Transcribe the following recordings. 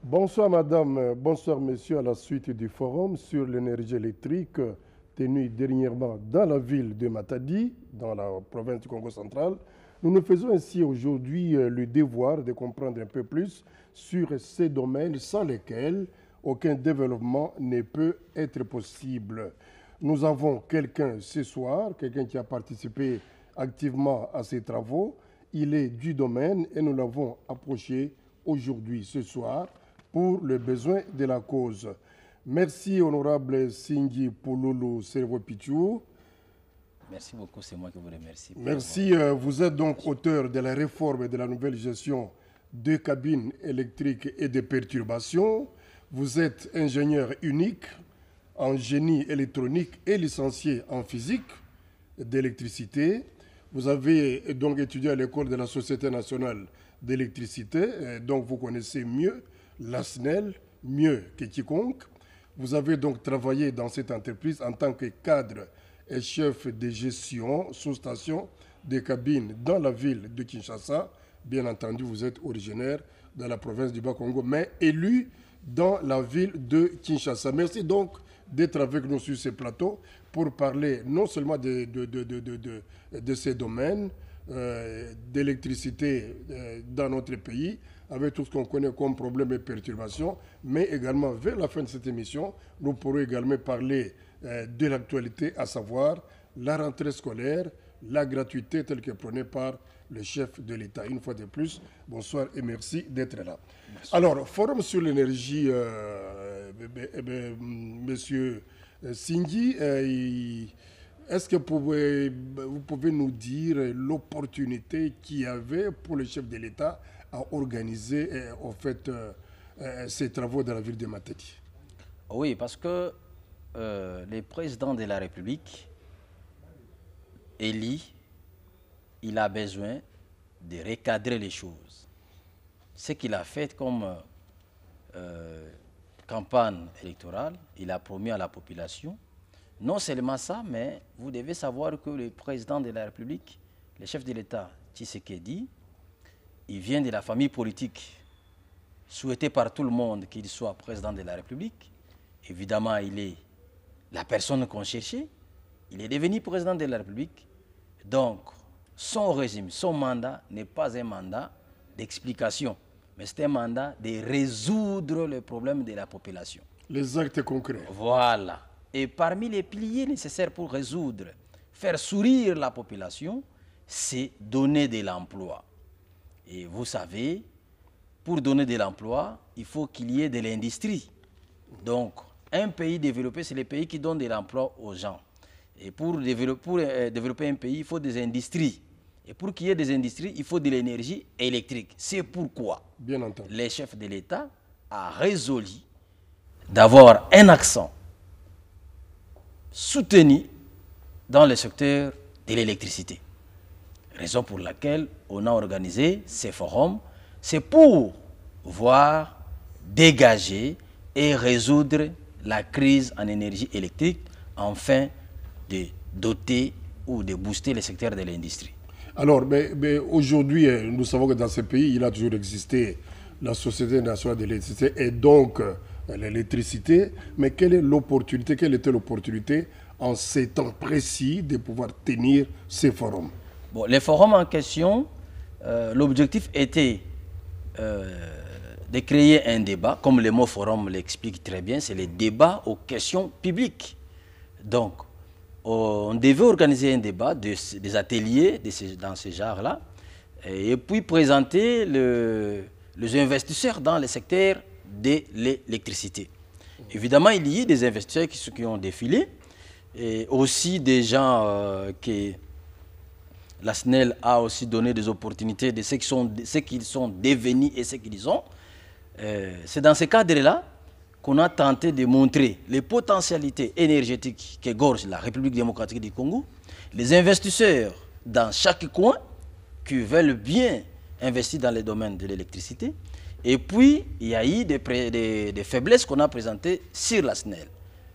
Bonsoir madame, bonsoir monsieur, à la suite du forum sur l'énergie électrique tenu dernièrement dans la ville de Matadi, dans la province du Congo central. Nous nous faisons ainsi aujourd'hui le devoir de comprendre un peu plus sur ces domaines sans lesquels aucun développement ne peut être possible. Nous avons quelqu'un ce soir, quelqu'un qui a participé activement à ces travaux. Il est du domaine et nous l'avons approché aujourd'hui, ce soir, pour le besoin de la cause. Merci, honorable Singhi Pouloulou Servopichou. Merci beaucoup, c'est moi qui vous remercie. Merci, vous êtes donc auteur de la réforme et de la nouvelle gestion de cabines électriques et de perturbations. Vous êtes ingénieur unique en génie électronique et licencié en physique d'électricité. Vous avez donc étudié à l'école de la Société nationale d'électricité, donc vous connaissez mieux la SNEL, mieux que quiconque. Vous avez donc travaillé dans cette entreprise en tant que cadre et chef de gestion sous-station des cabines dans la ville de Kinshasa. Bien entendu, vous êtes originaire de la province du Bas-Congo, mais élu dans la ville de Kinshasa. Merci donc d'être avec nous sur ce plateau pour parler non seulement de ces domaines d'électricité dans notre pays, avec tout ce qu'on connaît comme problèmes et perturbations, mais également vers la fin de cette émission, nous pourrons également parler de l'actualité, à savoir la rentrée scolaire, la gratuité telle que prônée par le chef de l'État. Une fois de plus, bonsoir et merci d'être là. Merci. Alors, forum sur l'énergie, monsieur Singhi, est-ce que vous pouvez nous dire l'opportunité qu'il y avait pour le chef de l'État à organiser ces travaux dans la ville de Matadi? Oui, parce que le président de la République, élu, il a besoin de recadrer les choses. Ce qu'il a fait comme campagne électorale, il a promis à la population. Non seulement ça, mais vous devez savoir que le président de la République, le chef de l'État, Tshisekedi, il vient de la famille politique souhaitée par tout le monde qu'il soit président de la République. Évidemment, il est la personne qu'on cherchait. Il est devenu président de la République. Donc, son régime, son mandat n'est pas un mandat d'explication, mais c'est un mandat de résoudre le problème de la population. Les actes concrets. Voilà. Et parmi les piliers nécessaires pour résoudre, faire sourire la population, c'est donner de l'emploi. Et vous savez, pour donner de l'emploi, il faut qu'il y ait de l'industrie. Donc, un pays développé, c'est le pays qui donne de l'emploi aux gens. Et pour développer un pays, il faut des industries. Et pour qu'il y ait des industries, il faut de l'énergie électrique. C'est pourquoi les chefs de l'État ont résolu d'avoir un accent soutenu dans le secteur de l'électricité. Raison pour laquelle on a organisé ces forums, c'est pour voir, dégager et résoudre la crise en énergie électrique afin de doter ou de booster le secteur de l'industrie. Alors, mais aujourd'hui, nous savons que dans ce pays, il a toujours existé la Société nationale de l'électricité et donc l'électricité. Mais quelle était l'opportunité en ces temps précis de pouvoir tenir ces forums? Bon, les forums en question, l'objectif était de créer un débat, comme le mot forum l'explique très bien, c'est le débat aux questions publiques. Donc, on devait organiser un débat, des ateliers dans ce genre-là, et puis présenter les investisseurs dans le secteur de l'électricité. Évidemment, il y a des investisseurs qui ont défilé, et aussi des gens qui... La SNEL a aussi donné des opportunités de ce qu'ils sont devenus et ce qu'ils ont. C'est dans ce cadre-là qu'on a tenté de montrer les potentialités énergétiques qu'égorge la République démocratique du Congo, les investisseurs dans chaque coin qui veulent bien investir dans les domaines de l'électricité. Et puis, il y a eu des faiblesses qu'on a présentées sur la SNEL.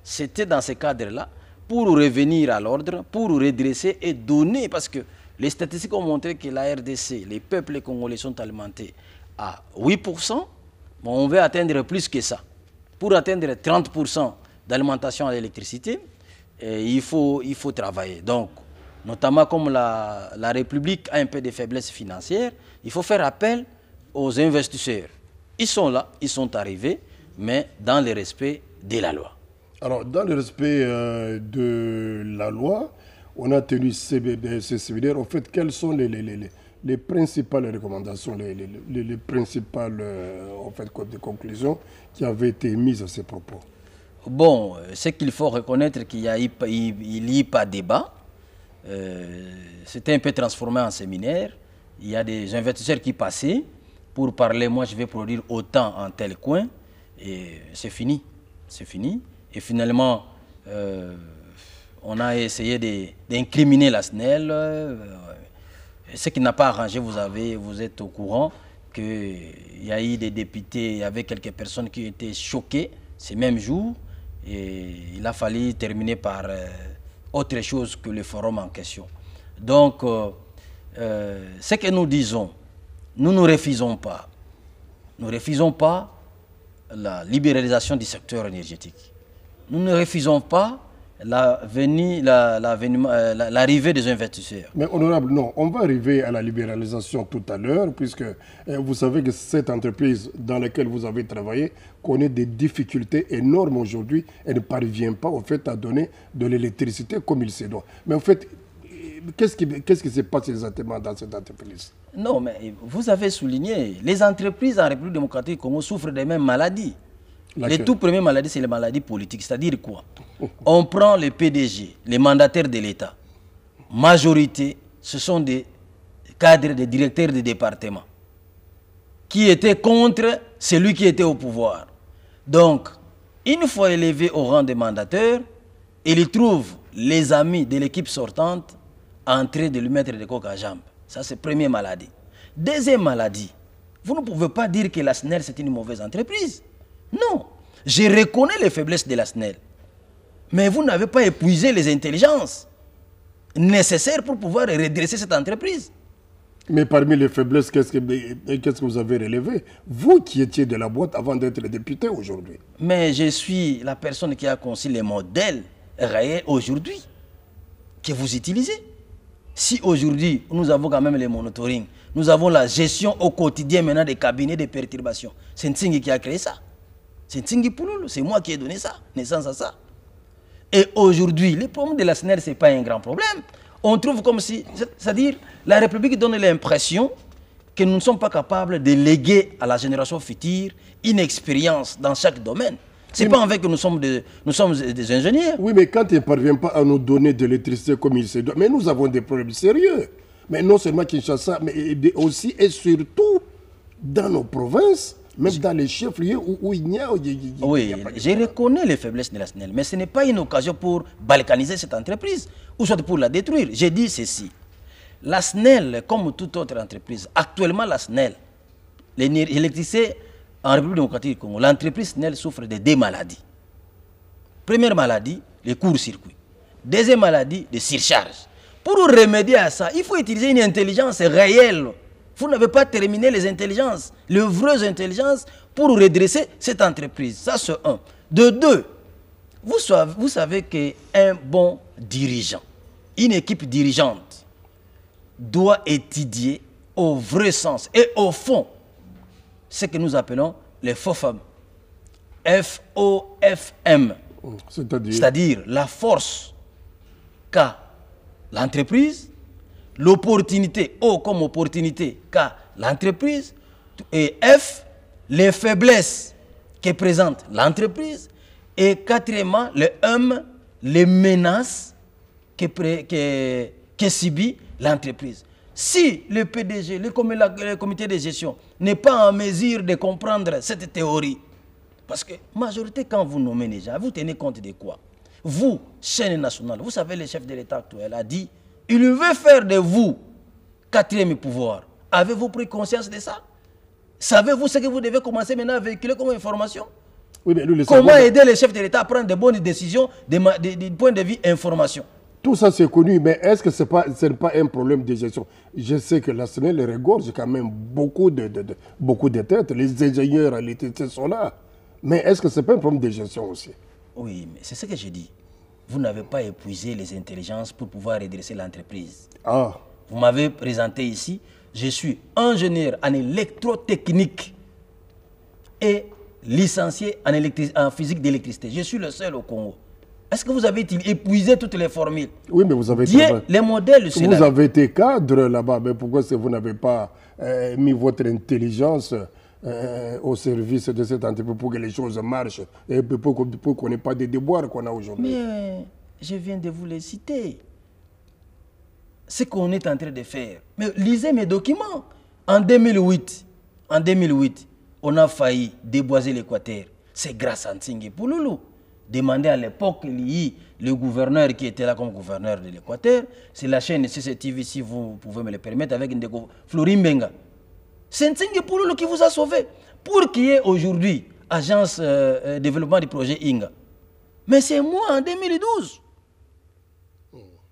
C'était dans ce cadre-là pour revenir à l'ordre, pour redresser et donner, parce que les statistiques ont montré que la RDC, les peuples congolais sont alimentés à 8%, Bon, on veut atteindre plus que ça. Pour atteindre 30% d'alimentation à l'électricité, il faut travailler. Donc, notamment comme la République a un peu de faiblesse financière, il faut faire appel aux investisseurs. Ils sont là, ils sont arrivés, mais dans le respect de la loi. Alors, dans le respect de la loi, on a tenu ce séminaire. En fait, quelles sont les principales recommandations, les principales en fait, conclusions qui avaient été mises à ces propos? Bon, ce qu'il faut reconnaître qu'il n'y a pas de débat. C'était un peu transformé en séminaire. Il y a des investisseurs qui passaient pour parler. Moi, je vais produire autant en tel coin. Et c'est fini. C'est fini. Et finalement, on a essayé d'incriminer la SNEL. Ce qui n'a pas arrangé, vous êtes au courant qu'il y a eu des députés, il y avait quelques personnes qui étaient choquées ces mêmes jours. Et il a fallu terminer par autre chose que le forum en question. Donc, ce que nous disons, nous ne refusons pas. Nous ne refusons pas la libéralisation du secteur énergétique. Nous ne refusons pas l'arrivée des investisseurs. Mais honorable, non, on va arriver à la libéralisation tout à l'heure, puisque vous savez que cette entreprise dans laquelle vous avez travaillé connaît des difficultés énormes aujourd'hui et ne parvient pas au fait à donner de l'électricité comme il se doit. Mais en fait, qu'est-ce qui se passe exactement dans cette entreprise? Non, mais vous avez souligné, les entreprises en République démocratique du Congo souffrent des mêmes maladies. Les tout premières maladies, c'est les maladies politiques. C'est-à-dire quoi? On prend les PDG, les mandataires de l'État. Majorité, ce sont des cadres, des directeurs de département qui étaient contre celui qui était au pouvoir. Donc, une fois élevé au rang de mandateur, il trouve les amis de l'équipe sortante en train de lui mettre des coques à jambes. Ça, c'est la première maladie. Deuxième maladie, vous ne pouvez pas dire que la SNEL, c'est une mauvaise entreprise. Non, je reconnais les faiblesses de la SNEL. Mais vous n'avez pas épuisé les intelligences nécessaires pour pouvoir redresser cette entreprise. Mais parmi les faiblesses, qu'est-ce que vous avez relevé? Vous qui étiez de la boîte avant d'être député aujourd'hui. Mais je suis la personne qui a conçu les modèles réels aujourd'hui que vous utilisez. Si aujourd'hui, nous avons quand même les monitoring, nous avons la gestion au quotidien maintenant des cabinets de perturbation. C'est Ntingi qui a créé ça. C'est Ntingi Pouloulou, c'est moi qui ai donné ça, naissance à ça. Et aujourd'hui, le problème de la SNEL, ce n'est pas un grand problème. On trouve comme si, c'est-à-dire, la République donne l'impression que nous ne sommes pas capables de léguer à la génération future une expérience dans chaque domaine. Ce n'est pas en fait que nous sommes des ingénieurs. Oui, mais quand ils ne parviennent pas à nous donner de l'électricité comme il se doit, mais nous avons des problèmes sérieux. Mais non seulement Kinshasa, mais aussi et surtout dans nos provinces, même dans les chefs-lieux où il n'y a, oui, je reconnais les faiblesses de la SNEL, mais ce n'est pas une occasion pour balkaniser cette entreprise, ou soit pour la détruire. J'ai dit ceci. La SNEL, comme toute autre entreprise, actuellement la SNEL, l'électricité en République démocratique du Congo, l'entreprise SNEL souffre de deux maladies. Première maladie, les court-circuits. Deuxième maladie, de surcharge. Pour remédier à ça, il faut utiliser une intelligence réelle. Vous n'avez pas terminé les intelligences, les vraies intelligences pour redresser cette entreprise. Ça, c'est un. De deux, vous savez qu'un bon dirigeant, une équipe dirigeante, doit étudier au vrai sens et au fond ce que nous appelons les FOFM. F-O-F-M. C'est-à-dire la force qu'a l'entreprise, l'opportunité, O comme opportunité qu'a l'entreprise, et F, les faiblesses que présente l'entreprise, et quatrièmement, le M, les menaces que subit l'entreprise. Si le PDG, le comité de gestion, n'est pas en mesure de comprendre cette théorie, parce que majorité, quand vous nommez les gens, vous tenez compte de quoi? Vous, chaîne nationale, vous savez, le chef de l'État actuel a dit, il veut faire de vous quatrième pouvoir. Avez-vous pris conscience de ça? Savez-vous ce que vous devez commencer maintenant à véhiculer comme information? Oui, mais nous, comment aider les chefs de l'État à prendre de bonnes décisions du point de vue information? tout ça c'est connu, mais est-ce que ce n'est pas un problème de gestion? Je sais que la SNEL regorge quand même beaucoup de têtes, les ingénieurs, les têtes sont là. Mais est-ce que ce n'est pas un problème de gestion aussi? Oui, mais c'est ce que je dis. Vous n'avez pas épuisé les intelligences pour pouvoir redresser l'entreprise. Ah. Vous m'avez présenté ici, je suis ingénieur en électrotechnique et licencié en physique d'électricité. Je suis le seul au Congo. Est-ce que vous avez épuisé toutes les formules? Oui, mais vous avez les modèles, vous avez été cadre là-bas, mais pourquoi vous n'avez pas mis votre intelligence au service de cette entreprise pour que les choses marchent et pour qu'on n'ait pas de déboires qu'on a aujourd'hui? Mais je viens de vous les citer. Ce qu'on est en train de faire. Mais lisez mes documents. En 2008, on a failli déboiser l'Équateur. C'est grâce à Ntsingui Pouloulou. Demandez à l'époque, le gouverneur qui était là comme gouverneur de l'Équateur, c'est la chaîne CCTV, si vous pouvez me le permettre, avec Florim Benga. C'est Ntsingui Pouloulou qui vous a sauvé. Pour qu'il y ait aujourd'hui agence développement du projet INGA. Mais c'est moi en 2012.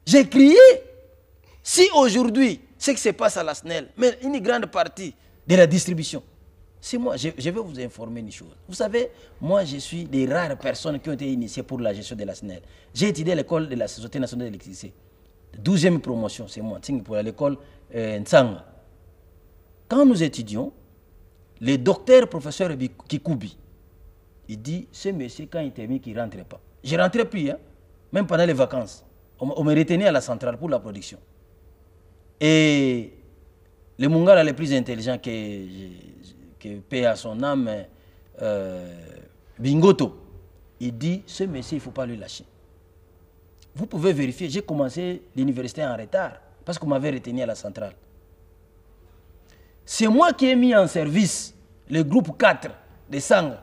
J'ai crié. Si aujourd'hui, ce qui se passe à la SNEL, mais une grande partie de la distribution, c'est moi, je vais vous informer une chose. Vous savez, moi, je suis des rares personnes qui ont été initiées pour la gestion de la SNEL. J'ai étudié à l'école de la Société nationale d'électricité. 12e promotion, c'est moi, pour l'école Ntsanga. Quand nous étudions, le docteur professeur Kikoubi, il dit, ce monsieur, quand il termine, qu'il ne rentrait pas. Je ne rentrais plus, hein, même pendant les vacances. On me retenait à la centrale pour la production. Et le Mungala le plus intelligent que paie à son âme, Bingoto, il dit, ce monsieur, il ne faut pas le lâcher. Vous pouvez vérifier, j'ai commencé l'université en retard, parce qu'on m'avait retenu à la centrale. C'est moi qui ai mis en service le groupe 4 de Sanga,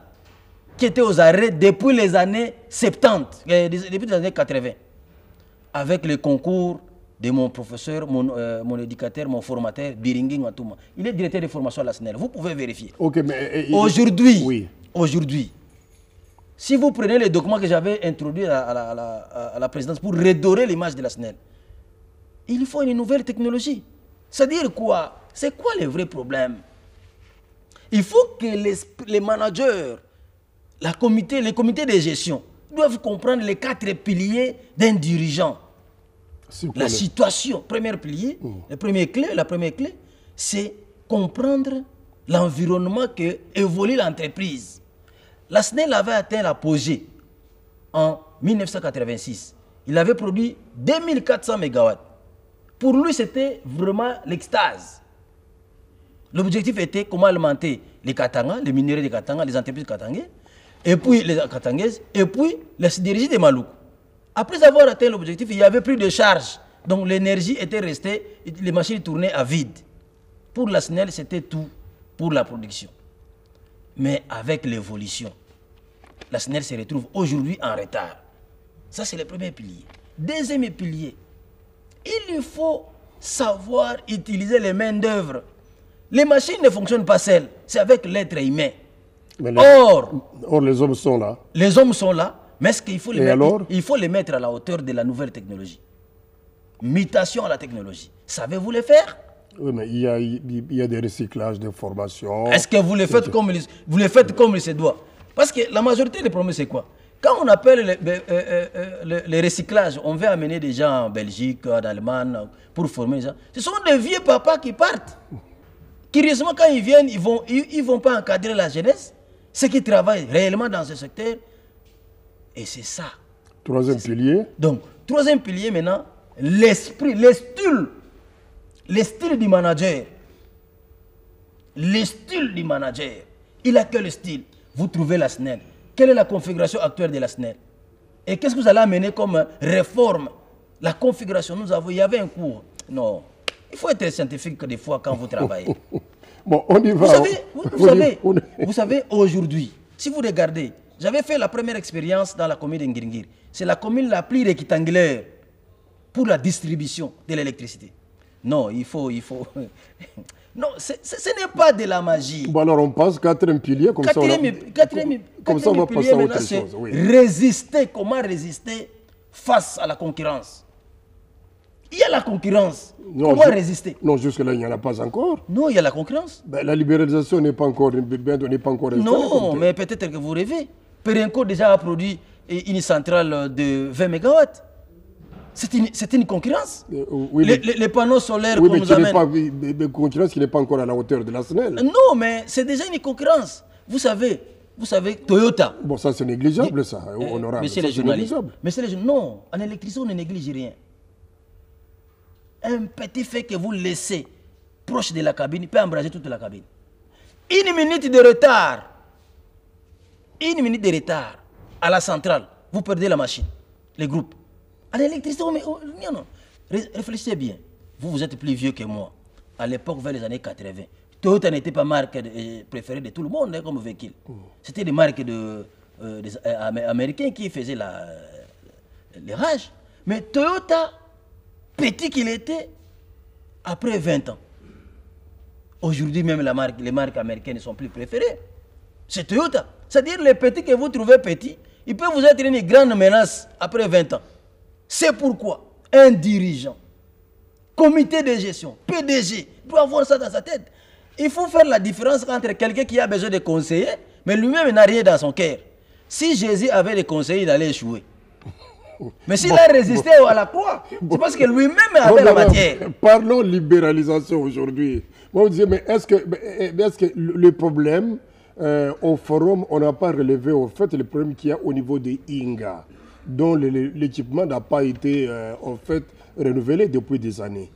qui était aux arrêts depuis les années 70, depuis les années 80, avec le concours de mon professeur, mon éducateur, mon formateur, Biringi Ngatouma. Il est directeur de formation à la SNEL. Vous pouvez vérifier. Okay, mais aujourd'hui, si vous prenez les documents que j'avais introduits à la présidence pour redorer l'image de la SNEL, il faut une nouvelle technologie. C'est-à-dire quoi? C'est quoi le vrai problème? Il faut que les managers, les comités de gestion doivent comprendre les 4 piliers d'un dirigeant. La situation, premier pilier, la première clé, c'est comprendre l'environnement que évolue l'entreprise. La SNEL avait atteint l'apogée en 1986. Il avait produit 2400 MW. Pour lui, c'était vraiment l'extase. L'objectif était comment alimenter les Katanga, les minéraux de Katanga, les entreprises katangaises, et puis les katangaises, et puis la sidérurgie de Maluku. Après avoir atteint l'objectif, il n'y avait plus de charge. Donc l'énergie était restée, les machines tournaient à vide. Pour la SNEL, c'était tout pour la production. Mais avec l'évolution, la SNEL se retrouve aujourd'hui en retard. Ça, c'est le premier pilier. Deuxième pilier, il faut savoir utiliser les mains-d'œuvre. Les machines ne fonctionnent pas seules, c'est avec l'être humain. Or, les hommes sont là. Les hommes sont là. Mais est-ce qu'il faut les mettre à la hauteur de la nouvelle technologie? Mutation à la technologie. Savez-vous le faire? Oui, mais il y a des recyclages, des formations. Est-ce que vous le faites comme il se doit? Parce que la majorité des problèmes, c'est quoi? Quand on appelle le recyclage, on veut amener des gens en Belgique, en Allemagne, pour former les gens. Ce sont des vieux papas qui partent. Curieusement, quand ils viennent, ils vont pas encadrer la jeunesse, ceux qui travaillent réellement dans ce secteur. Et c'est ça. Troisième pilier. Donc, troisième pilier maintenant, l'esprit, le style du manager. Le style du manager. Il a quel style? Vous trouvez la SNEL. Quelle est la configuration actuelle de la SNEL? Et qu'est-ce que vous allez amener comme réforme? La configuration, il y avait un cours. Non, il faut être scientifique des fois quand vous travaillez. Bon, on y va. Vous savez aujourd'hui, si vous regardez, j'avais fait la première expérience dans la commune de Ngiringiri. C'est la commune la plus rectangulaire pour la distribution de l'électricité. Non, il faut... Non, ce n'est pas de la magie. Bon, alors on passe quatrième pilier, comme ça on va passer à autre chose. Oui. Résister, comment résister face à la concurrence. Il y a la concurrence. Non, Comment résister? Non, jusque-là, il n'y en a pas encore. Non, il y a la concurrence. Ben, la libéralisation n'est pas encore installée. Non, mais peut-être que vous rêvez. Perenco déjà a produit une centrale de 20 MW. C'est une concurrence. Oui, les panneaux solaires oui, qu'on mais nous amène. Une concurrence qui n'est pas encore à la hauteur de la SNEL. Non, mais c'est déjà une concurrence. Vous savez, Toyota. Bon, ça c'est négligeable, ça, honorable. Monsieur les journalistes. Non, en électricité, on ne néglige rien. Un petit fait que vous laissez proche de la cabine peut embraser toute la cabine. Une minute de retard à la centrale, vous perdez la machine, les groupes. En électricité, non. Réfléchissez bien. Vous êtes plus vieux que moi. À l'époque, vers les années 80, Toyota n'était pas marque préférée de tout le monde comme véhicule. C'était des marques américains qui faisaient les rages. Mais Toyota, petit qu'il était, après 20 ans, aujourd'hui même les marques américaines ne sont plus préférées. C'est Toyota. C'est-à-dire les petits que vous trouvez petits, ils peuvent vous être une grande menace après 20 ans. C'est pourquoi un dirigeant, comité de gestion, PDG, doit avoir ça dans sa tête. Il faut faire la différence entre quelqu'un qui a besoin de conseillers, mais lui-même n'a rien dans son cœur. Si Jésus avait des conseillers, il allait échouer. Mais s'il a résisté à la croix, c'est parce que lui-même avait la matière. Parlons libéralisation aujourd'hui. Moi, je disais, mais est-ce que le problème, au forum, on n'a pas relevé au fait le problème qu'il y a au niveau des INGA, dont l'équipement n'a pas été en fait renouvelé depuis des années.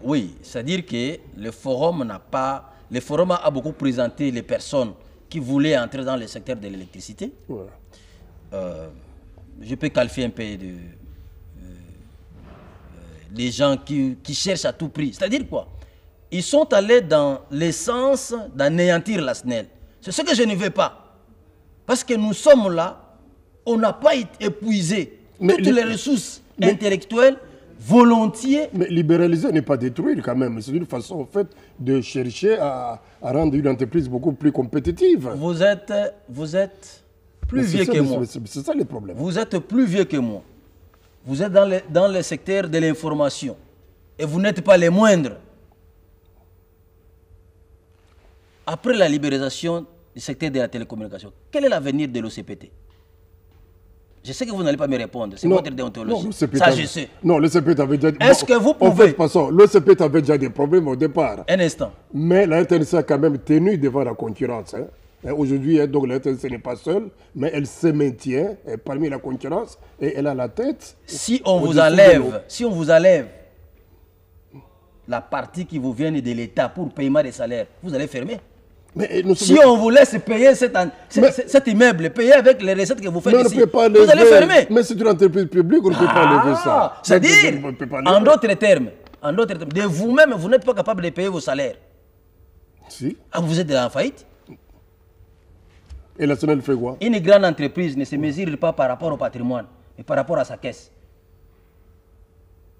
Oui, c'est-à-dire que le forum a beaucoup présenté les personnes qui voulaient entrer dans le secteur de l'électricité. Ouais. Je peux qualifier un peu des gens qui cherchent à tout prix. C'est-à-dire quoi? Ils sont allés dans l'essence d'anéantir la SNEL. C'est ce que je ne veux pas. Parce que nous sommes là, on n'a pas épuisé toutes les ressources intellectuelles volontiers. Mais libéraliser n'est pas détruire quand même. C'est une façon en fait de chercher à rendre une entreprise beaucoup plus compétitive. Vous êtes plus vieux que moi. C'est ça le problème. Vous êtes plus vieux que moi. Vous êtes dans le secteur de l'information. Et vous n'êtes pas les moindres. Après la libéralisation du secteur de la télécommunication, quel est l'avenir de l'OCPT? Je sais que vous n'allez pas me répondre, c'est votre déontologie. Non, ça, je sais. Non, le CPT avait déjà... Est-ce que vous pouvez... En fait, passons, le CPT avait déjà des problèmes au départ. Un instant. Mais la RTNC a quand même tenu devant la concurrence. Hein. Aujourd'hui, donc la RTNC n'est pas seule, mais elle se maintient parmi la concurrence et elle a la tête... Si on vous enlève la partie qui vous vient de l'État pour paiement des salaires, vous allez fermer. Si on vous laisse payer cet immeuble, payer avec les recettes que vous faites ici, vous allez fermer. Mais c'est une entreprise publique, on ne peut pas lever ça. C'est-à-dire, en d'autres termes, de vous-même, vous n'êtes pas capable de payer vos salaires. Si. Ah, vous êtes en faillite. Et la SNEL fait quoi? Une grande entreprise ne se mesure pas par rapport au patrimoine, mais par rapport à sa caisse.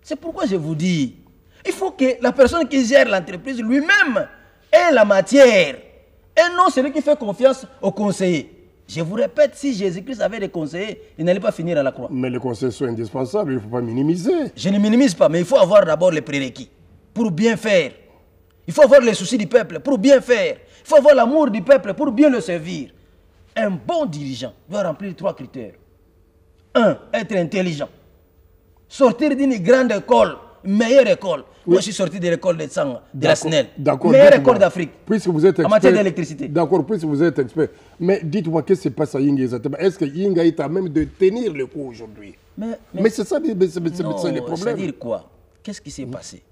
C'est pourquoi je vous dis, il faut que la personne qui gère l'entreprise lui-même ait la matière. Et non celui qui fait confiance aux conseillers. Je vous répète, si Jésus-Christ avait des conseillers, il n'allait pas finir à la croix. Mais les conseillers sont indispensables, il ne faut pas minimiser. Je ne minimise pas, mais il faut avoir d'abord les prérequis pour bien faire. Il faut avoir les soucis du peuple pour bien faire. Il faut avoir l'amour du peuple pour bien le servir. Un bon dirigeant doit remplir 3 critères. 1, être intelligent. Sortir d'une grande école, meilleure école. Oui. Moi, je suis sorti de l'école de Tsanga, de la SNEL. Meilleure école d'Afrique. Puisque vous êtes expert. En matière d'électricité. D'accord, puisque vous êtes expert. Mais dites-moi, qu'est-ce qui se passe à Yinga exactement? Est-ce que Yinga est à même de tenir le coup aujourd'hui? Mais c'est ça, c'est le problème. C'est-à-dire quoi? Qu'est-ce qui s'est passé?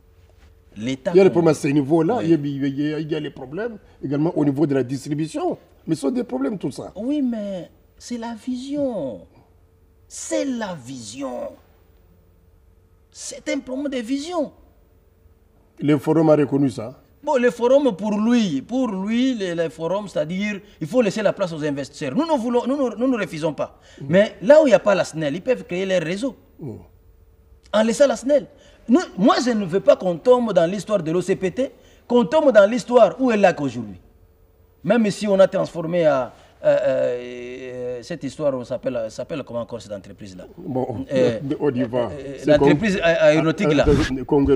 L'État. Il y a les problèmes à ce niveau-là. Oui. Il y a les problèmes également au niveau de la distribution. Mais ce sont des problèmes, tout ça. Oui, mais c'est la vision. C'est la vision. C'est un problème de vision. Le forum a reconnu ça. Bon, le forum, pour lui, le forum, c'est-à-dire, il faut laisser la place aux investisseurs. Nous ne refusons pas. Mais là où il n'y a pas la SNEL, ils peuvent créer leur réseau. En laissant la SNEL. Moi, je ne veux pas qu'on tombe dans l'histoire de l'OCPT, qu'on tombe dans l'histoire où elle est là qu'aujourd'hui. Même si on a transformé cette histoire s'appelle comment encore cette entreprise-là? Bon, on y va. L'entreprise aéronautique là.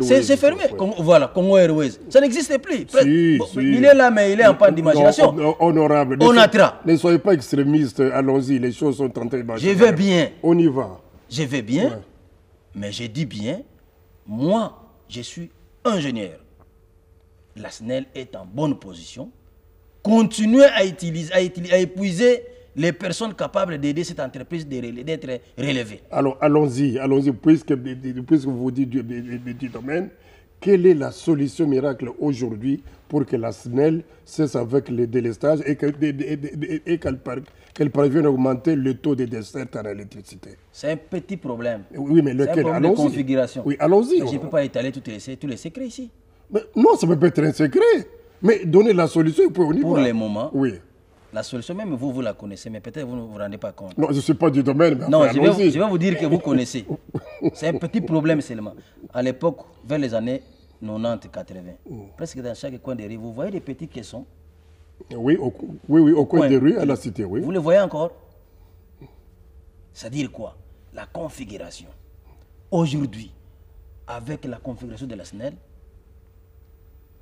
C'est fermé. Voilà, Congo Airways. Ça n'existe plus. Il est là, mais il est en panne d'imagination. Honorable. Ne soyez pas extrémiste. Allons-y, les choses sont en train de marcher. Je vais bien. On y va. Je vais bien, mais je dis bien, moi, je suis ingénieur. La SNEL est en bonne position. Continuez à épuiser les personnes capables d'aider cette entreprise d'être relevée. Alors, allons-y, puisque vous dites du domaine, quelle est la solution miracle aujourd'hui pour que la SNEL cesse avec les délestages et qu'elle parvienne à augmenter le taux de desserte en électricité? C'est un petit problème. Oui, mais lequel? C'est un problème de configuration. Oui, allons-y. Je ne peux pas étaler tous les secrets ici. Mais non, ça peut être un secret. Mais donner la solution, on y va. Pour le moment, oui. La solution, même vous la connaissez, mais peut-être vous ne vous rendez pas compte. Non, je ne suis pas du domaine. Mais non, je vais vous dire que vous connaissez. C'est un petit problème seulement. À l'époque, vers les années 90-80, presque dans chaque coin des rues, vous voyez des petits caissons. Oui, au coin des rues, à la cité, oui. Vous les voyez encore? C'est-à-dire quoi? La configuration. Aujourd'hui, avec la configuration de la SNEL,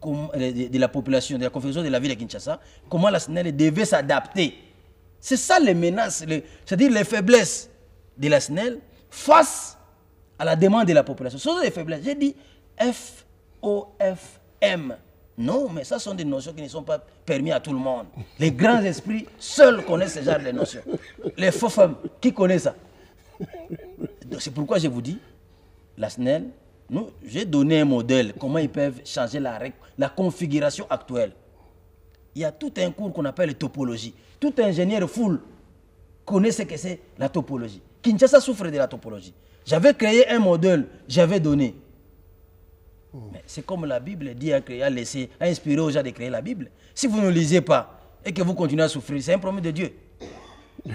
de la population, de la configuration de la ville de Kinshasa, comment la SNEL devait s'adapter. C'est ça les menaces, c'est-à-dire les faiblesses de la SNEL face à la demande de la population. Ce sont des faiblesses. J'ai dit FOFM. Non, mais ça sont des notions qui ne sont pas permises à tout le monde. Les grands esprits seuls connaissent ce genre de notions. Les FOFM, qui connaissent ça? C'est pourquoi je vous dis, la SNEL, j'ai donné un modèle, comment ils peuvent changer la configuration actuelle. Il y a tout un cours qu'on appelle topologie. Tout ingénieur full connaît ce que c'est la topologie. Kinshasa souffre de la topologie. J'avais créé un modèle, j'avais donné. Mais c'est comme la Bible dit à inspirer aux gens de créer la Bible. Si vous ne lisez pas et que vous continuez à souffrir, c'est un problème de Dieu.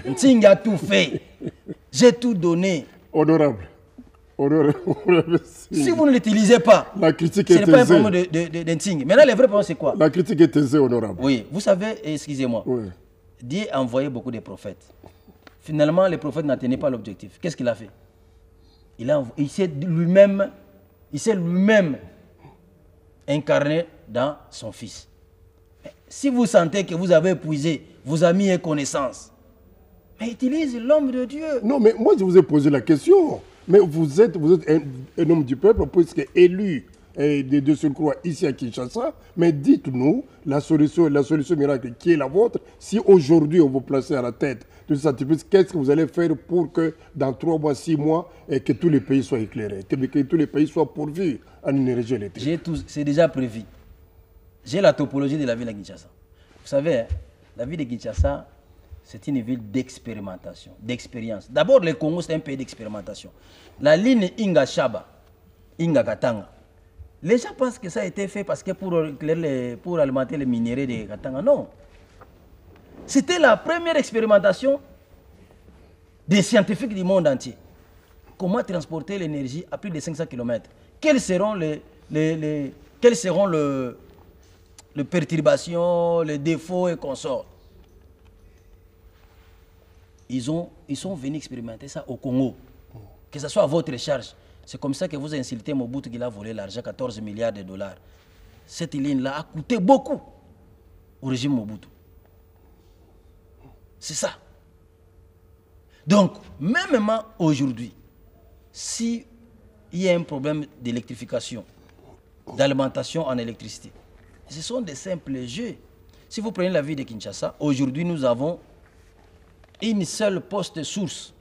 Nting a tout fait. J'ai tout donné. Honorable. Si vous ne l'utilisez pas, ce n'est pas un problème de Nting. Maintenant, le vrai problème, c'est quoi? La critique est aisée, honorable. Oui, vous savez, excusez-moi, Dieu a envoyé beaucoup de prophètes. Finalement, les prophètes n'atteignaient pas l'objectif. Qu'est-ce qu'il a fait? Il s'est lui-même incarné dans son fils. Si vous sentez que vous avez épuisé vos amis et connaissances, mais utilise l'homme de Dieu. Non, mais moi, je vous ai posé la question. Mais vous êtes un homme du peuple, puisque élu de surcroît ici à Kinshasa. Mais dites-nous la solution miracle qui est la vôtre. Si aujourd'hui on vous place à la tête de cette entreprise, qu'est-ce que vous allez faire pour que dans 3 mois, 6 mois, que tous les pays soient éclairés, que tous les pays soient pourvus en énergie électrique? C'est déjà prévu. J'ai la topologie de la ville de Kinshasa. Vous savez, la ville de Kinshasa, c'est une ville d'expérimentation, d'expérience. D'abord, le Congo, c'est un pays d'expérimentation. La ligne Inga-Shaba, Inga-Katanga, les gens pensent que ça a été fait parce que pour alimenter les minéraux de Katanga. Non. C'était la première expérimentation des scientifiques du monde entier. Comment transporter l'énergie à plus de 500 km? Quelles seront les perturbations, les défauts et consorts? Ils sont venus expérimenter ça au Congo. Que ce soit à votre charge. C'est comme ça que vous insultez Mobutu qui a volé l'argent, 14 milliards de dollars. Cette ligne-là a coûté beaucoup au régime Mobutu. C'est ça. Donc, même aujourd'hui, s'il y a un problème d'électrification, d'alimentation en électricité, ce sont des simples jeux. Si vous prenez la ville de Kinshasa, aujourd'hui nous avons une seule poste source,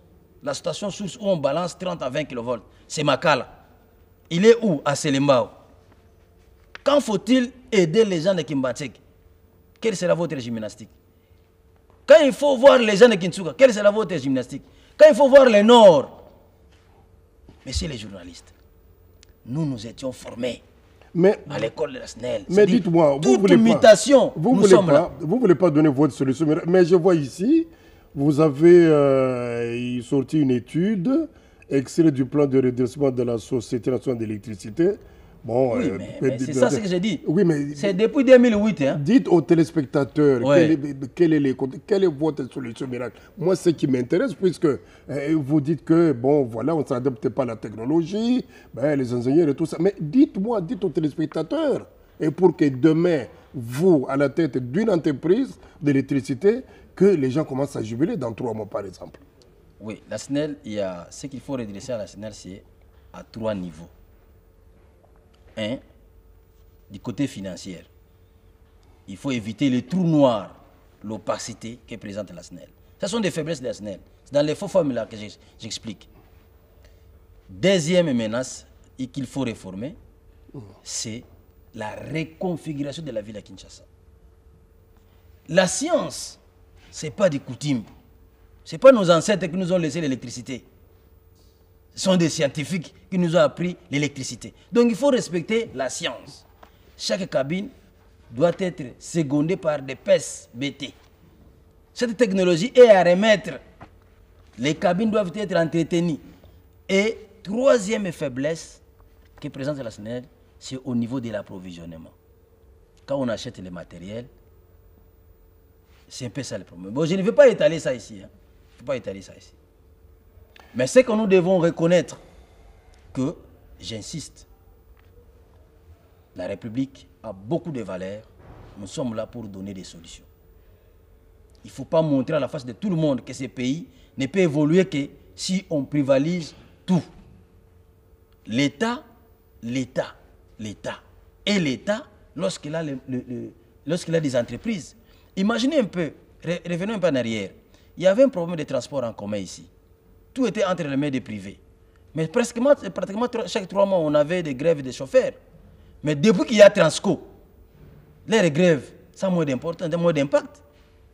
la station source où on balance 30 à 20 kV, c'est Makala. Il est où? À Selembao. Quand faut-il aider les gens de Kimbatsek? Quelle sera votre gymnastique? Quand il faut voir les gens de Kintsuka, quelle sera votre gymnastique? Quand il faut voir le Nord? Messieurs les journalistes, nous étions formés à l'école de la SNEL. Mais dites-moi, vous ne voulez pas donner votre solution, mais je vois ici, vous avez sorti une étude extrait du plan de redressement de la Société nationale d'électricité Bon, Oui, mais c'est ça ce que j'ai dit. Oui, mais c'est depuis 2008. Hein. Dites aux téléspectateurs Ouais. quelle est votre solution miracle. Moi, ce qui m'intéresse, puisque vous dites que, bon, voilà, on ne s'adapte pas à la technologie, ben, les ingénieurs et tout ça. Mais dites aux téléspectateurs, et pour que demain, vous, à la tête d'une entreprise d'électricité, que les gens commencent à jubiler dans 3 mois, par exemple. Oui, la SNEL, il y a ce qu'il faut redresser à la SNEL, c'est à 3 niveaux. 1, du côté financier, il faut éviter le trou noir, l'opacité que présente la SNEL. Ce sont des faiblesses de la SNEL. C'est dans les faux formules que j'explique. Deuxième menace qu'il faut réformer, c'est la reconfiguration de la ville à Kinshasa. La science, ce n'est pas des coutumes. Ce n'est pas nos ancêtres qui nous ont laissé l'électricité. Ce sont des scientifiques qui nous ont appris l'électricité. Donc il faut respecter la science. Chaque cabine doit être secondée par des PES BT. Cette technologie est à remettre. Les cabines doivent être entretenues. Et troisième faiblesse que présente la SNEL, c'est au niveau de l'approvisionnement. Quand on achète le matériel, c'est un peu ça le problème. Bon, je ne vais pas étaler ça ici. Hein. Je ne vais pas étaler ça ici. Mais c'est que nous devons reconnaître que, j'insiste, la République a beaucoup de valeurs. Nous sommes là pour donner des solutions. Il ne faut pas montrer à la face de tout le monde que ce pays ne peut évoluer que si on privalise tout. L'État, l'État, l'État. Et l'État, lorsqu'il a, lorsqu'il a des entreprises. Imaginez un peu, revenons un peu en arrière. Il y avait un problème de transport en commun ici. Tout était entre les mains des privés. Mais pratiquement chaque 3 mois, on avait des grèves des chauffeurs. Mais depuis qu'il y a Transco, les grèves, ça a moins d'impact.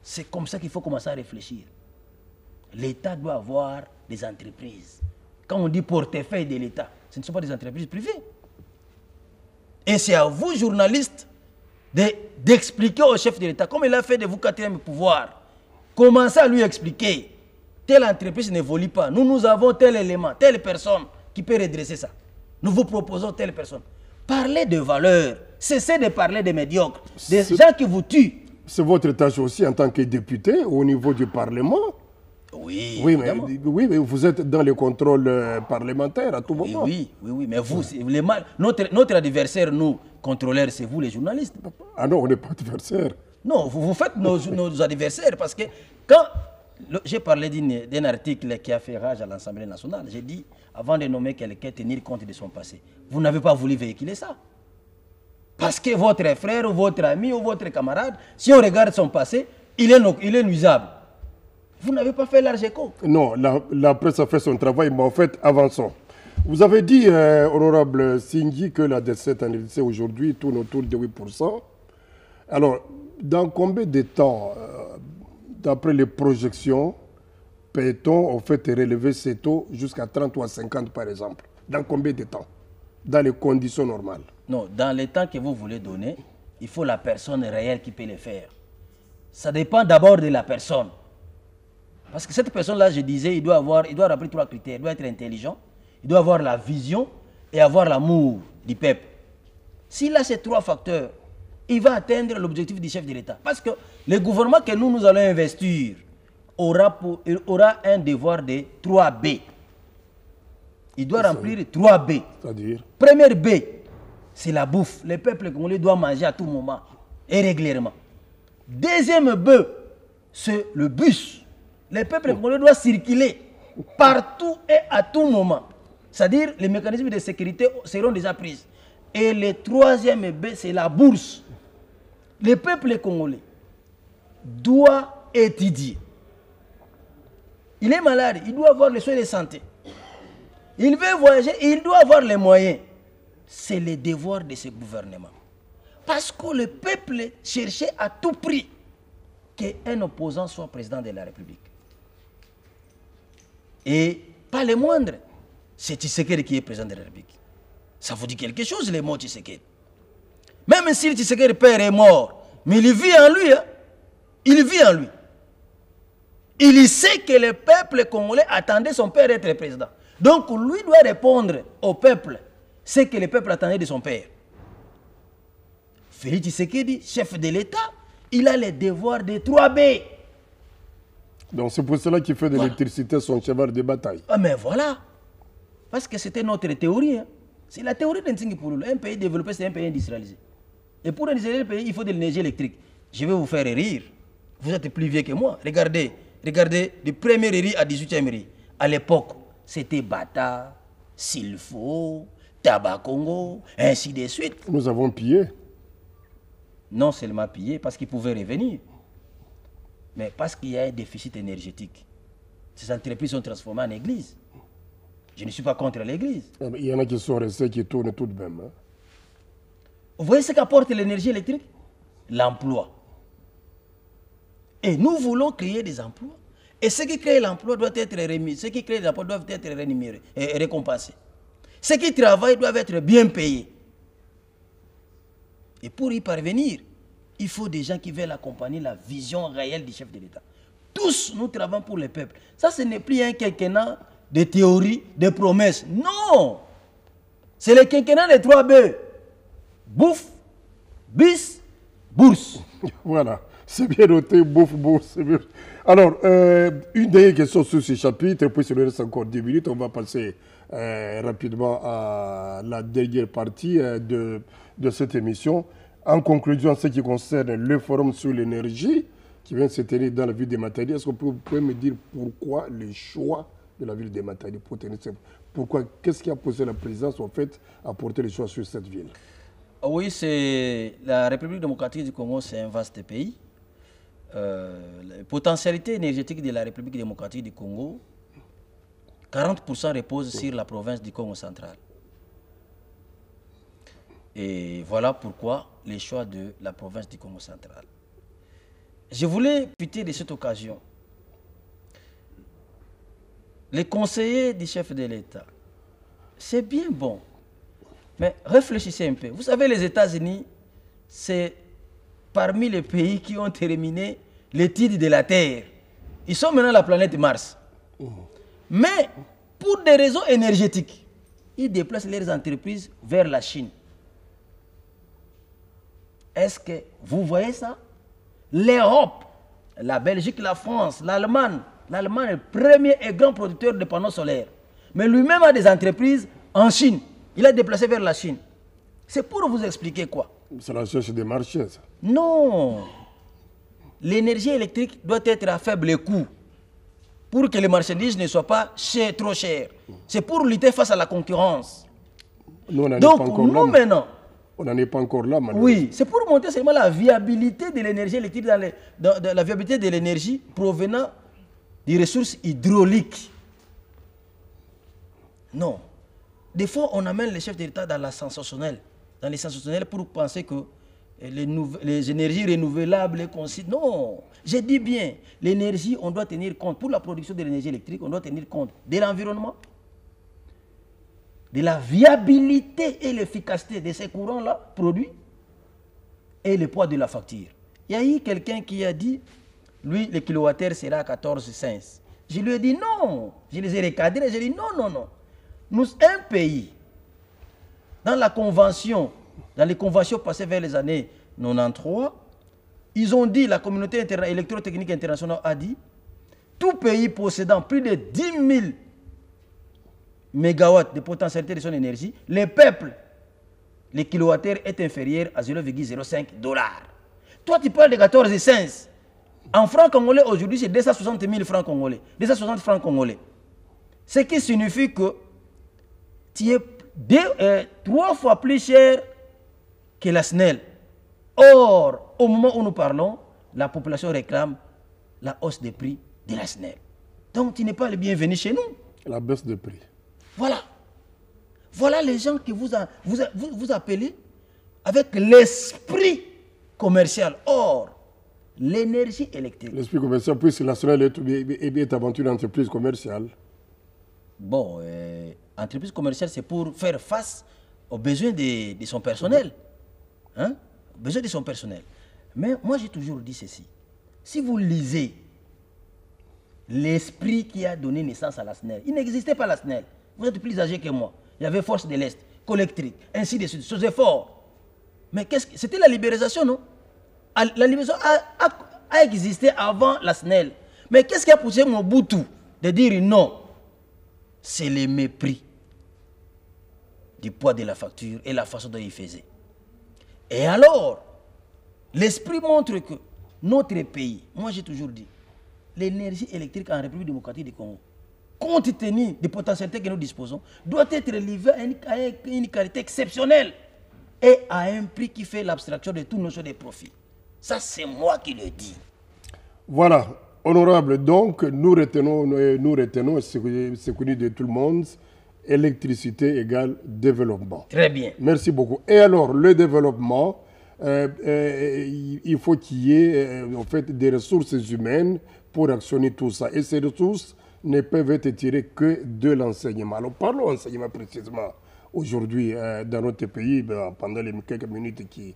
C'est comme ça qu'il faut commencer à réfléchir. L'État doit avoir des entreprises. Quand on dit portefeuille de l'État, ce ne sont pas des entreprises privées. Et c'est à vous, journalistes, d'expliquer au chef de l'État, comme il a fait de vous 4e pouvoir, commencez à lui expliquer. Telle entreprise n'évolue pas. Nous avons tel élément, telle personne qui peut redresser ça. Nous vous proposons telle personne. Parlez de valeurs. Cessez de parler des médiocres, des gens qui vous tuent. C'est votre tâche aussi en tant que député au niveau du Parlement. Oui, mais vous êtes dans le contrôle parlementaire à tout moment. Oui, mais vous, notre adversaire, nous, contrôleurs, c'est vous les journalistes. Ah non, on n'est pas adversaires. Non, vous faites nos adversaires parce que quand j'ai parlé d'un article qui a fait rage à l'Assemblée nationale, j'ai dit, avant de nommer quelqu'un, tenir compte de son passé. Vous n'avez pas voulu véhiculer ça. Parce que votre frère, ou votre ami, ou votre camarade, si on regarde son passé, il est nuisable. Vous n'avez pas fait large écho. Non, la presse a fait son travail, mais en fait, avançons. Vous avez dit, honorable Singhi, que la décette en lycée aujourd'hui tourne autour de 8%. Alors, dans combien de temps, d'après les projections, peut-on en fait relever ces taux jusqu'à 30 ou à 50 par exemple? Dans combien de temps? Dans les conditions normales? Non, dans les temps que vous voulez donner, il faut la personne réelle qui peut le faire. Ça dépend d'abord de la personne. Parce que cette personne-là, je disais, il doit remplir 3 critères. Il doit être intelligent, il doit avoir la vision et avoir l'amour du peuple. S'il a ces 3 facteurs, il va atteindre l'objectif du chef de l'État. Parce que le gouvernement que nous allons investir aura un devoir de 3 B. Il doit remplir 3 B. C'est-à-dire? Première B, c'est la bouffe. Le peuple congolais doit manger à tout moment et régulièrement. Deuxième B, c'est le bus. Le peuple congolais doit circuler partout et à tout moment. C'est-à-dire les mécanismes de sécurité seront déjà pris. Et le troisième B, c'est la bourse. Le peuple congolais doit étudier. Il est malade, il doit avoir les soins de santé. Il veut voyager, il doit avoir les moyens. C'est le devoir de ce gouvernement. Parce que le peuple cherchait à tout prix qu'un opposant soit président de la République. Et pas les moindres. C'est Tshisekedi qui est président de la République. Ça vous dit quelque chose, les mots Tshisekedi. Même si Tshisekedi père est mort, mais il vit en lui. Hein? Il vit en lui. Il sait que le peuple congolais attendait son père être président. Donc lui doit répondre au peuple ce que le peuple attendait de son père. Félix Tshisekedi, chef de l'État, il a les devoirs des 3B. Donc c'est pour cela qu'il fait de l'électricité son cheval de bataille. Ah mais voilà. Parce que c'était notre théorie. Hein. C'est la théorie d'Nsinghi Pouloulou. Un pays développé, c'est un pays industrialisé. Et pour industrialiser le pays, il faut de l'énergie électrique. Je vais vous faire rire. Vous êtes plus vieux que moi. Regardez du premier riz à 18e riz. À l'époque, c'était Bata, Silfo, Tabacongo, ainsi de suite. Nous avons pillé. Non seulement pillé, parce qu'ils pouvaient revenir. Mais parce qu'il y a un déficit énergétique. Ces entreprises sont transformées en église. Je ne suis pas contre l'église. Il y en a qui sont restés, qui tournent tout de même. Hein. Vous voyez ce qu'apporte l'énergie électrique? L'emploi. Et nous voulons créer des emplois. Et ceux qui créent l'emploi doivent être remis. Ceux qui créent l'emploi doivent être rémunérés et récompensés. Ceux qui travaillent doivent être bien payés. Et pour y parvenir, il faut des gens qui veulent accompagner la vision réelle du chef de l'État. Tous, nous travaillons pour le peuple. Ça, ce n'est plus un quinquennat de théories, de promesses. Non! C'est le quinquennat des 3B. Bouffe, bis, bourse. Voilà. C'est bien noté, bouffe, bourse. Alors, une dernière question sur ce chapitre, puis il nous reste encore 10 minutes. On va passer rapidement à la dernière partie de cette émission. En conclusion, en ce qui concerne le forum sur l'énergie qui vient de se tenir dans la ville de Matadi, est-ce que vous pouvez me dire pourquoi le choix de la ville de Matadi pour tenir pourquoi, qu'est-ce qui a posé la présidence en fait à porter le choix sur cette ville? Oui, c'est la République démocratique du Congo, c'est un vaste pays. La potentialité énergétique de la République démocratique du Congo, 40% repose sur la province du Congo central. Et voilà pourquoi les choix de la province du Congo central. Je voulais profiter de cette occasion. Les conseillers du chef de l'État, c'est bien bon, mais réfléchissez un peu. Vous savez, les États-Unis, c'est parmi les pays qui ont terminé l'étude de la Terre. Ils sont maintenant la planète Mars. Mais pour des raisons énergétiques, ils déplacent leurs entreprises vers la Chine. Est-ce que vous voyez ça? L'Europe, la Belgique, la France, l'Allemagne. L'Allemagne est le premier et grand producteur de panneaux solaires. Mais lui-même a des entreprises en Chine. Il a déplacé vers la Chine. C'est pour vous expliquer quoi? C'est la recherche des marchés, ça. Non. L'énergie électrique doit être à faible coût pour que les marchandises ne soient pas trop chères. C'est pour lutter face à la concurrence. Nous, on n'en est Donc, pas encore nous là, maintenant, on n'en est pas encore là, malheureusement. oui, c'est pour montrer seulement la viabilité de l'énergie électrique, la viabilité de l'énergie provenant des ressources hydrauliques. Non. Des fois, on amène les chefs d'État dans la sensationnelle, pour penser que les énergies renouvelables considèrent. Non, j'ai dit bien, l'énergie, on doit tenir compte, pour la production de l'énergie électrique, on doit tenir compte de l'environnement, de la viabilité et l'efficacité de ces courants-là produits et le poids de la facture. Il y a eu quelqu'un qui a dit, lui, le kilowattheure sera à 14,5. Je lui ai dit non, je les ai recadrés, j'ai dit non, non, non. Nous, un pays, dans les conventions passées vers les années 93, ils ont dit, la communauté électrotechnique internationale a dit, tout pays possédant plus de 10 000 mégawatts de potentialité de son énergie, le peuple, le kilowattheure est inférieur à 0,05 $. Toi, tu parles de 14,5. En francs congolais, aujourd'hui, c'est 260 000 francs congolais. 260 francs congolais. Ce qui signifie que tu es 3 fois plus cher que la SNEL. Or, au moment où nous parlons, la population réclame la hausse des prix de la SNEL. Donc, tu n'es pas le bienvenu chez nous. La baisse de prix. Voilà. Voilà les gens que vous appelez avec l'esprit commercial. Or, l'énergie électrique. L'esprit commercial, puisque la SNEL est avant tout une entreprise commerciale. Bon, entreprise commerciale, c'est pour faire face aux besoins de son personnel. Hein? Aux besoins de son personnel. Mais moi, j'ai toujours dit ceci. Si vous lisez l'esprit qui a donné naissance à la SNEL, il n'existait pas la SNEL. Vous êtes plus âgé que moi. Il y avait Force de l'Est. collectrique, ainsi de suite, ces efforts. Mais c'était la libéralisation, non? La libéralisation a existé avant la SNEL. Mais qu'est-ce qui a poussé Mobutu de dire non? C'est le mépris du poids de la facture et la façon dont il faisait. Et alors, l'esprit montre que notre pays, moi j'ai toujours dit, l'énergie électrique en République démocratique du Congo, compte tenu des potentialités que nous disposons, doit être livrée à une qualité exceptionnelle et à un prix qui fait l'abstraction de toute notion de profit. Ça, c'est moi qui le dis. Voilà, honorable, donc nous retenons ce connu de tout le monde, électricité égale développement. Très bien. Merci beaucoup. Et alors, le développement, il faut qu'il y ait en fait, des ressources humaines pour actionner tout ça. Et ces ressources ne peuvent être tirées que de l'enseignement. Alors, parlons enseignement précisément. Aujourd'hui, dans notre pays, pendant les quelques minutes qui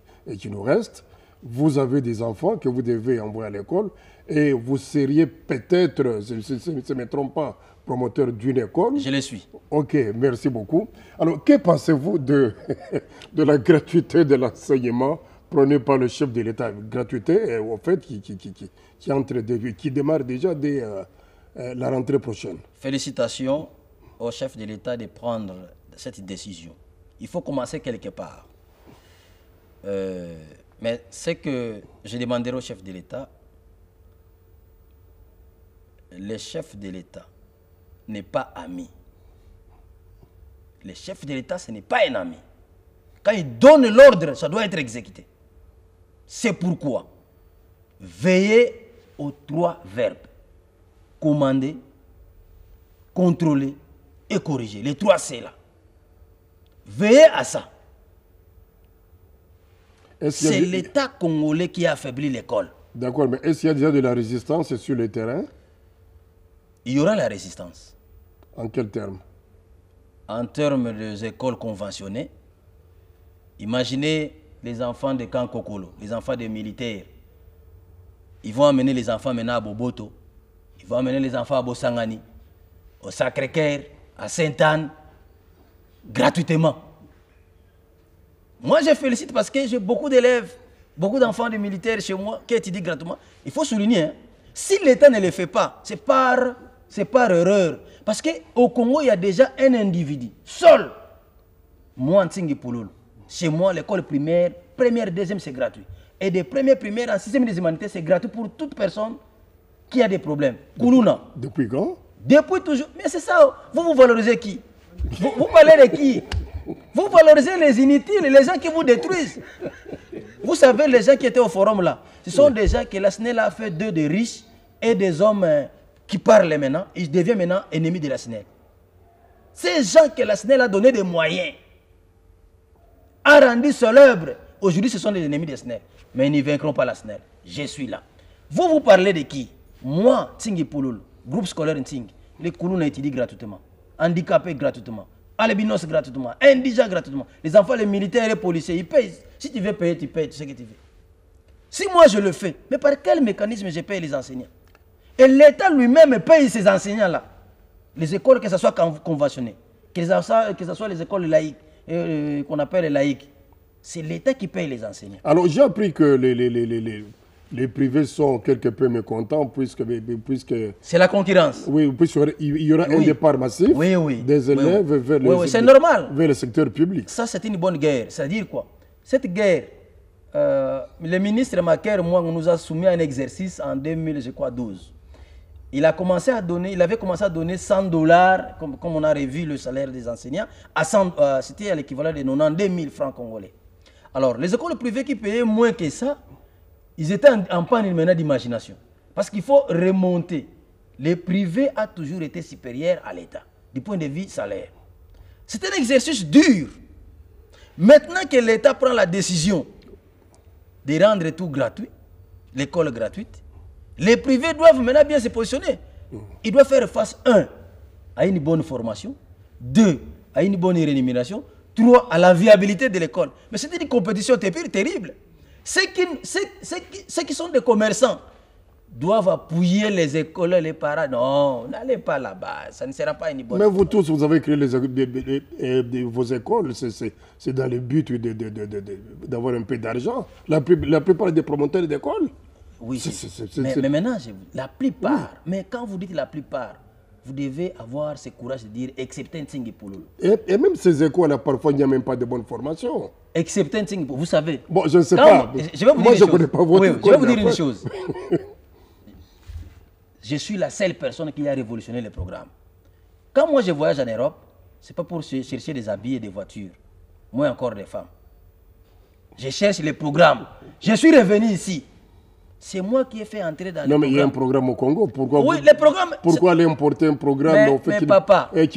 nous restent, vous avez des enfants que vous devez envoyer à l'école et vous seriez peut-être, je ne me trompe pas, promoteur d'une école. Je le suis. Ok, merci beaucoup. Alors, que pensez-vous de la gratuité de l'enseignement prônée par le chef de l'État? Gratuité, en fait, qui démarre déjà dès la rentrée prochaine. Félicitations au chef de l'État de prendre cette décision. Il faut commencer quelque part. Mais c'est que je demanderai au chef de l'État, le chef de l'État n'est pas ami. Le chef de l'État, ce n'est pas un ami. Quand il donne l'ordre, ça doit être exécuté. C'est pourquoi veillez aux 3 verbes. Commander, contrôler et corriger. Les 3 C là. Veillez à ça. C'est l'État congolais qui a affaibli l'école. D'accord, mais est-ce qu'il y a déjà de la résistance sur le terrain? Il y aura la résistance. En quels termes? En termes des écoles conventionnées, imaginez les enfants de Camp Kokolo, les enfants des militaires. Ils vont amener les enfants maintenant à Boboto. Ils vont amener les enfants à Bosangani, au Sacré-Cœur, à Sainte-Anne, gratuitement. Moi, je félicite parce que j'ai beaucoup d'élèves, beaucoup d'enfants de militaires chez moi qui étudient gratuitement. Il faut souligner, hein, si l'État ne le fait pas, c'est par erreur. Parce qu'au Congo, il y a déjà un individu, seul. Moi, Ntingi Pouloulou, chez moi, l'école primaire, première, deuxième, c'est gratuit. Et des premières, primaires, en sixième des humanités, c'est gratuit pour toute personne qui a des problèmes. Koulouna. Depuis quand? Depuis toujours. Mais c'est ça, vous valorisez qui? Vous parlez de qui? Vous valorisez les inutiles, les gens qui vous détruisent. Vous savez, les gens qui étaient au forum là, ce sont des gens que la SNEL a fait d'eux des riches et des hommes qui parlent maintenant. Ils deviennent maintenant ennemis de la SNEL. Ces gens que la SNEL a donné des moyens, a rendu célèbres, aujourd'hui ce sont des ennemis de la SNEL. Mais ils ne vaincront pas la SNEL. Je suis là. Vous parlez de qui? Moi, Tsingi Pouloul, groupe scolaire Ntingi, les Koulouna étudient gratuitement, handicapés gratuitement. Albinos gratuitement, indigents gratuitement. Les enfants, les militaires et les policiers, ils payent. Si tu veux payer, tu payes, tu sais que tu veux. Si moi je le fais, mais par quel mécanisme je paye les enseignants? Et l'État lui-même paye ces enseignants-là. Les écoles, que ce soit conventionnées, que ce soit les écoles laïques, qu'on appelle les laïques, c'est l'État qui paye les enseignants. Alors j'ai appris que les privés sont quelque peu mécontents puisque c'est la concurrence. Oui, puisqu'il y aura un départ massif des élèves vers le secteur public. Ça, c'est une bonne guerre. C'est-à-dire quoi? Cette guerre, le ministre Maker, moi, on nous a soumis à un exercice en 2012. Il avait commencé à donner $100, comme on a revu le salaire des enseignants, c'était à l'équivalent de 92 000 francs congolais. Alors, les écoles privées qui payaient moins que ça, ils étaient en panne maintenant d'imagination. Parce qu'il faut remonter. Le privé a toujours été supérieur à l'État, du point de vue salaire. C'est un exercice dur. Maintenant que l'État prend la décision de rendre tout gratuit, l'école gratuite, les privés doivent maintenant bien se positionner. Ils doivent faire face, 1, à une bonne formation, 2, à une bonne rémunération, 3, à la viabilité de l'école. Mais c'est une compétition terrible. Ceux qui sont des commerçants, doivent appuyer les écoles, les parents. Non, n'allez pas là-bas, ça ne sera pas une bonne. Mais vous tous, vous avez créé vos écoles, c'est dans le but d'avoir un peu d'argent. La plupart des promoteurs d'écoles. Oui, mais maintenant, la plupart, mais quand vous dites la plupart, vous devez avoir ce courage de dire excepté Ntingi Pouloulou. Et même ces écoles, parfois, il n'y a même pas de bonne formation. Excepté Ntingi Pouloulou, vous savez. Bon, je ne sais pas. Je vais vous dire moi, je ne connais pas votre école. Je vais vous dire une chose. Je suis la seule personne qui a révolutionné le programme. Quand moi je voyage en Europe, ce n'est pas pour chercher des habits et des voitures. Moi encore des femmes. Je cherche les programmes. Je suis revenu ici. C'est moi qui ai fait entrer dans le programme. Non, mais il y a un programme au Congo. Oui, le programme. Pourquoi aller importer un programme qui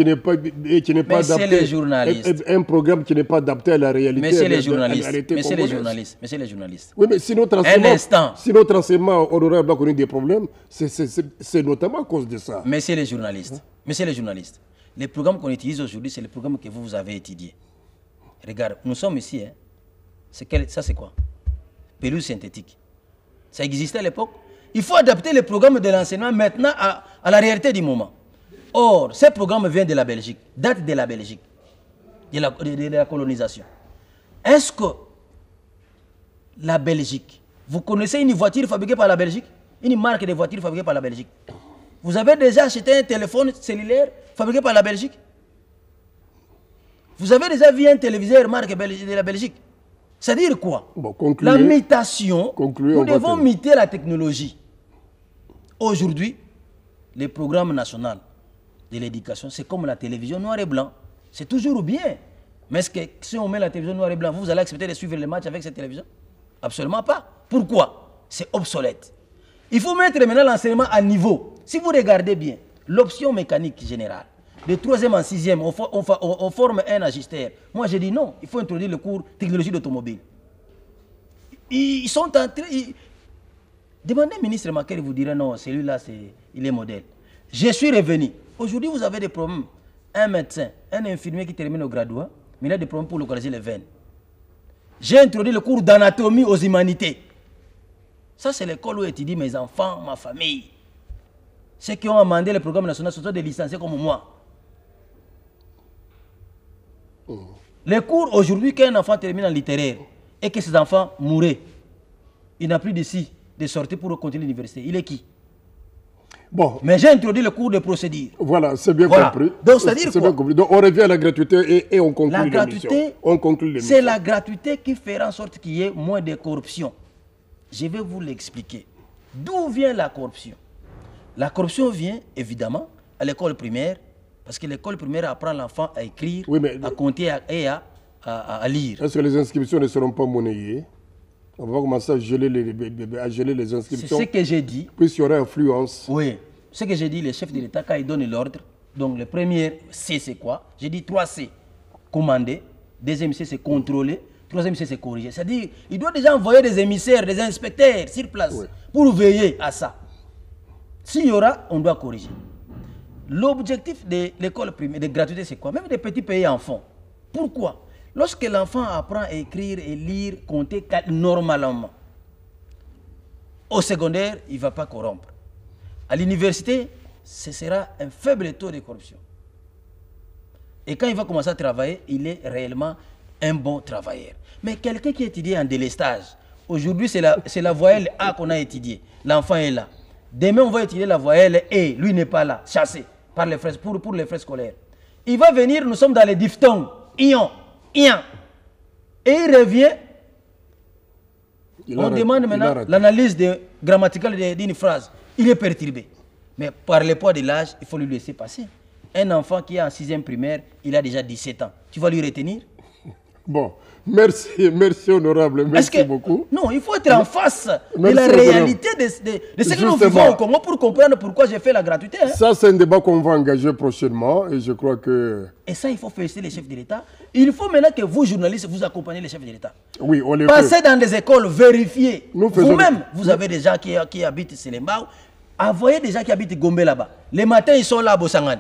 n'est pas adapté. Les journalistes. Un programme qui n'est pas adapté à la réalité. Monsieur les journalistes. Monsieur les journalistes. Oui, mais si notre enseignement honorable a connu des problèmes, c'est notamment à cause de ça. Monsieur les journalistes. Les programmes qu'on utilise aujourd'hui, c'est les programmes que vous avez étudiés. Regarde, nous sommes ici. Hein. Ça, c'est quoi? Pelouse synthétique. Ça existait à l'époque. Il faut adapter les programmes de l'enseignement maintenant à la réalité du moment. Or, ces programmes viennent de la Belgique, datent de la Belgique, de la colonisation. Est-ce que la Belgique, vous connaissez une voiture fabriquée par la Belgique? Une marque de voiture fabriquée par la Belgique? Vous avez déjà acheté un téléphone cellulaire fabriqué par la Belgique? Vous avez déjà vu un téléviseur marque de la Belgique? C'est-à-dire quoi? Bon, la mutation, nous devons muter la technologie. Aujourd'hui, les programmes nationaux de l'éducation, c'est comme la télévision noir et blanc. C'est toujours bien. Mais est-ce que si on met la télévision noir et blanc, vous allez accepter de suivre les matchs avec cette télévision? Absolument pas. Pourquoi? C'est obsolète. Il faut mettre maintenant l'enseignement à niveau. Si vous regardez bien, l'option mécanique générale, de 3e en 6e, on forme un agistère. Moi, j'ai dit non, il faut introduire le cours technologie d'automobile. Ils sont en train... Demandez au ministre Maker, il vous dirait non, celui-là, il est modèle. Je suis revenu. Aujourd'hui, vous avez des problèmes. Un médecin, un infirmier qui termine au graduat, mais il a des problèmes pour localiser les veines. J'ai introduit le cours d'anatomie aux humanités. Ça, c'est l'école où étudient mes enfants, ma famille. Ceux qui ont amendé le programme national, ce sont des licenciés comme moi. Les cours aujourd'hui, qu'un enfant termine en littéraire et que ses enfants mouraient, il n'a plus d'ici de sortir pour continuer l'université. Il est qui? Bon. Mais j'ai introduit le cours de procédure. Voilà, c'est bien compris. Donc, c'est-à-dire quoi? Donc, on revient à la gratuité et on conclut l'émission. La gratuité, c'est la gratuité qui fera en sorte qu'il y ait moins de corruption. Je vais vous l'expliquer. D'où vient la corruption? La corruption vient, évidemment, à l'école primaire, parce que l'école primaire apprend l'enfant à écrire, à compter et à lire. Est-ce que les inscriptions ne seront pas monnayées? On va commencer à geler les inscriptions. C'est ce que j'ai dit. Puisqu'il y aura influence. Oui. Ce que j'ai dit, le chef de l'État, quand il donne l'ordre, donc le premier C, c'est quoi? J'ai dit 3C, commander. Deuxième C, c'est contrôler. Troisième C, c'est corriger. C'est-à-dire, il doit déjà envoyer des émissaires, des inspecteurs sur place pour veiller à ça. S'il y aura, on doit corriger. L'objectif de l'école primaire, de gratuité, c'est quoi? Même des petits pays en font. Pourquoi? Lorsque l'enfant apprend à écrire et lire, compter normalement, au secondaire, il ne va pas corrompre. À l'université, ce sera un faible taux de corruption. Et quand il va commencer à travailler, il est réellement un bon travailleur. Mais quelqu'un qui étudie en délestage, aujourd'hui, c'est la voyelle A qu'on a étudiée. L'enfant est là. Demain, on va étudier la voyelle E. Lui n'est pas là, chassé par les frais, pour les frais scolaires. Il va venir, nous sommes dans les diphtongues. Ion, ian. Et il revient. On demande maintenant l'analyse grammaticale d'une phrase. Il est perturbé. Mais par le poids de l'âge, il faut lui laisser passer. Un enfant qui est en 6e primaire, il a déjà 17 ans. Tu vas lui retenir? Bon, merci honorable, merci beaucoup. Non, il faut être en face de la réalité de ce que nous vivons au Congo pour comprendre pourquoi j'ai fait la gratuité. Hein. Ça, c'est un débat qu'on va engager prochainement et je crois que... Et ça, il faut féliciter les chefs de l'État. Il faut maintenant que vous, journalistes, vous accompagnez les chefs de l'État. Oui, on les Passez dans des écoles, vérifiez. Vous-même, vous avez des gens qui habitent Selembao. Envoyez des gens qui habitent Gombe là-bas. Les matins, ils sont là à Bosangan.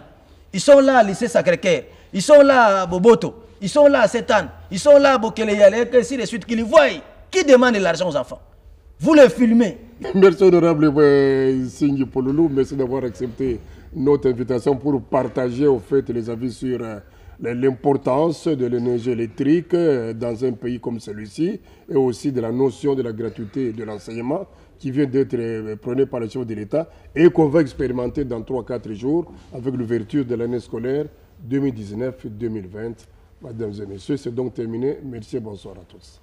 Ils sont là à lycée Sacré-Cœur. Ils sont là à Boboto. Ils sont là à Setan. Ils sont là à Bokeleyale. Et ainsi de suite. Qu'ils voient. Qui demande de l'argent aux enfants? Vous les filmez. Merci honorable Singhi Polulu, merci d'avoir accepté notre invitation pour partager au fait les avis sur l'importance de l'énergie électrique dans un pays comme celui-ci et aussi de la notion de la gratuité de l'enseignement qui vient d'être prônée par le chef de l'État et qu'on va expérimenter dans 3-4 jours avec l'ouverture de l'année scolaire 2019-2020. Mesdames et messieurs, c'est donc terminé. Merci et bonsoir à tous.